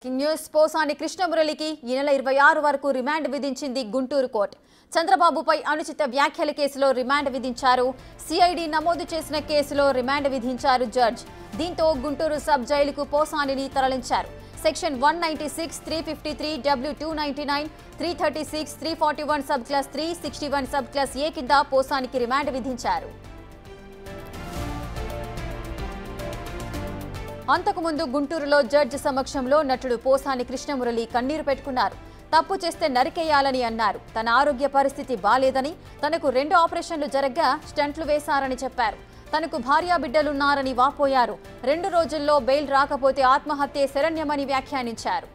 Breaking news Posani కృష్ణమురళికి ఈ నెల 26 వరకు రిమాండ్ విధించింది గుంటూరు కోర్టు. చంద్రబాబుపై అనుచిత వ్యాఖ్యల కేసులో రిమాండ్ విధించారు. సిఐడి నమోదు చేసిన కేసులో రిమాండ్ విధించారు జడ్జ్. దీంతో గుంటూరు సబ్ జైలుకు పోసానిని తరలించారు. Section 196, 353, W299, 336, 341 sub class 3, 61 sub class A కింద పోసానికి రిమాండ్ విధించారు. అంతకుముందు గుంటూరులో జడ్జి సమక్షంలో నటుడు పోసాని కృష్ణమురళి కన్నీరు పెట్టుకున్నారు. తప్పు చేస్తే నరికేయాలని అన్నారు. తన ఆరోగ్య పరిస్థితి బాలేదని, తనకు 2 ఆపరేషన్లు జరగ్గా స్టంట్లు వేశారని చెప్పారు. తనకు భార్యా బిడ్డలున్నారని వాపోయారు. 2 రోజుల్లో బెయిల్ రాకపోతే ఆత్మహత్యే శరణ్యమని వ్యాఖ్యానించారు.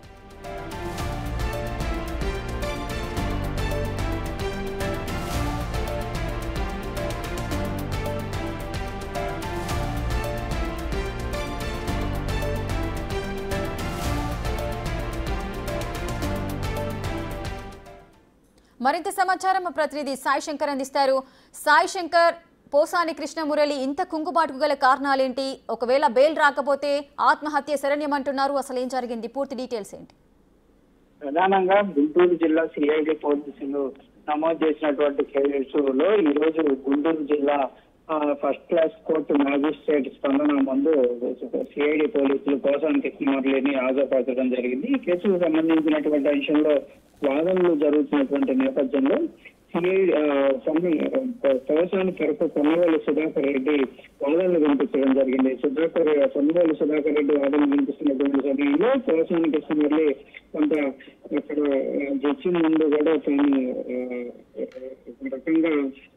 మరింత సమాచారం ప్రతినిధి సాయి శంకర్ అందిస్తారు. సాయి శంకర్, పోసాని కృష్ణమురళి ఇంత కుంగుబాటుకు గల కారణాలేంటి? ఒకవేళ బెయిల్ రాకపోతే ఆత్మహత్య శరణ్యమంటున్నారు. అసలు ఏం జరిగింది? పూర్తి డీటెయిల్స్ ఏంటి? ప్రధానంగా గుంటూరు జిల్లా సిఐడి పోలీసులు నమోదు చేసినటువంటి కేసులో ఈ రోజు గుంటూరు జిల్లా ఫస్ట్ క్లాస్ కోర్టు మ్యాజిస్ట్రేట్ స్పందన ముందు సిఐడి పోలీసులు పోసాని కృష్ణమురళిని హాజరుపరచడం జరిగింది. ఈ కేసుకు సంబంధించినటువంటి విషయంలో వాదనలు జరుగుతున్నటువంటి నేపథ్యంలో పోసాని తరపు పొన్నవల్లి సుధాకర్ రెడ్డి వాదనలు వినిపించడం జరిగింది. పొన్నవల్లి సుధాకర్ రెడ్డి వాదనలు వినిపిస్తున్నటువంటి సమయంలో పోసాని కృష్ణమురళి కొంత అక్కడ జడ్జి ముందు కూడా తాను రకంగా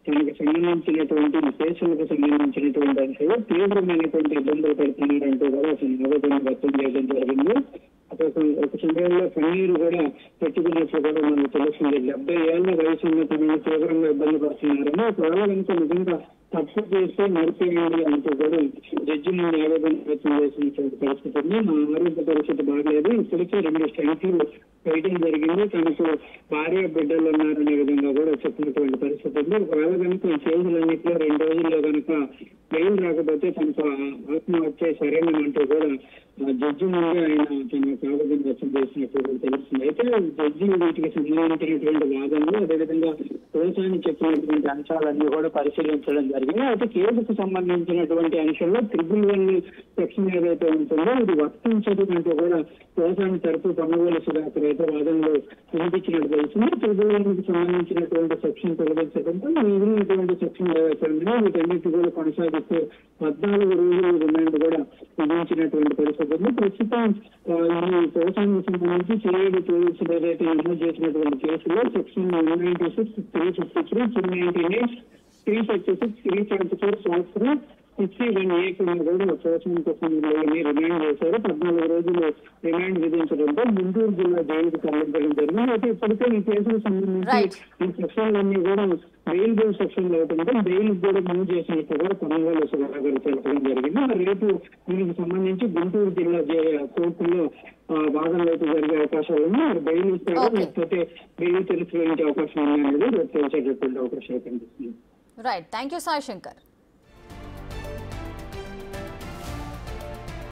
తనకు సంబంధించినటువంటి కేసులకు సంబంధించినటువంటి అంశాలు తీవ్రమైనటువంటి ఇబ్బందులు పెడుతున్నారంటూ కూడా ఆవేదన వ్యక్తం చేయడం జరిగింది. ఒక సమయంలో కన్నీరు కూడా పెట్టుకున్నట్లు కూడా మనకు తెలుస్తుంది. 70 ఏళ్ల వయసు ఉన్న తనను తీవ్రంగా ఇబ్బంది పడుతున్నారని, ఒకవేళ కనుక నిజంగా తప్పు చేస్తే నడిపేయండి అంటూ కూడా జడ్జి ముందు ఆవేదన వ్యక్తం చేసినటువంటి పరిస్థితి ఉంది. నా ఆరోగ్య పరిస్థితి బాగలేదు, ఇప్పటికే 2 స్టంట్లు వేయడం జరిగింది, తనకు భార్య బిడ్డలు ఉన్నారనే విధంగా కూడా చెప్పినటువంటి పరిస్థితి ఉంది. ఒకవేళ కనుక ఈ కేసులన్నింటిలో 2 రోజుల్లో కనుక బెయిల్ రాకపోతే తనకు ఆత్మహత్య సరైనమంటూ కూడా జడ్జి ముందు ఆయన తన ఆవేదన వ్యక్తం చేసినట్టు తెలుస్తుంది. అయితే జడ్జి వీటికి సంబంధించినటువంటి వాదనలు, అదేవిధంగా పోసాని చెప్పినటువంటి అంశాలన్నీ కూడా పరిశీలించడం జరిగింది. అయితే కేసుకు సంబంధించినటువంటి అంశంలో 111 సెక్షన్ ఏదైతే ఉంటుందో ఇది వర్తించదు అంటూ కూడా పోసాని తరపు పొన్నవల్లి సుధాకర్ అయితే వాదనలు వినిపించినట్టు తెలుస్తుంది. 111కి సంబంధించినటువంటి సెక్షన్ తొలగించడంతో మిగిలినటువంటి సెక్షన్ ఏవైతే ఉన్నాయో వీటన్నిటి కూడా కొనసాగిస్తూ 14 రోజుల రిమాండ్ కూడా విధించినటువంటి పరిస్థితి ఉంది. ప్రస్తుతం ఈ పోసానికి సంబంధించి సిఐడి పోలీసులు ఏదైతే నమోదు చేసినటువంటి కేసులో సెక్షన్ 196, 353, 298, 336, 374 సంవత్సరం 61A కింద కూడా పోసాని కృష్ణమురళిని రిమాండ్ చేశారు. 14 రోజులు రిమాండ్ విధించడంతో గుంటూరు జిల్లా జైలుకు తరలించడం జరిగింది. అయితే ఇప్పటికే ఈ కేసుకు సంబంధించి ఈ సెక్షన్లన్నీ కూడా బెయిల్ సెక్షన్లు అవుతుంటే బెయిల్ కూడా మూవ్ చేసినట్టు కూడా పొన్నవల్లి సుధాకర్ తెలపడం జరిగింది. రేపు దీనికి సంబంధించి గుంటూరు జిల్లా కోర్టులో వాదనలు అయితే జరిగే అవకాశాలు ఉన్నాయి. బెయిల్ ఇస్తారో లేకపోతే బెయిల్ తిరస్కరించే అవకాశం ఉంది అనేది రేపు తెలిసేటటువంటి అవకాశాలు కనిపిస్తుంది. Right, thank you Sai Shankar.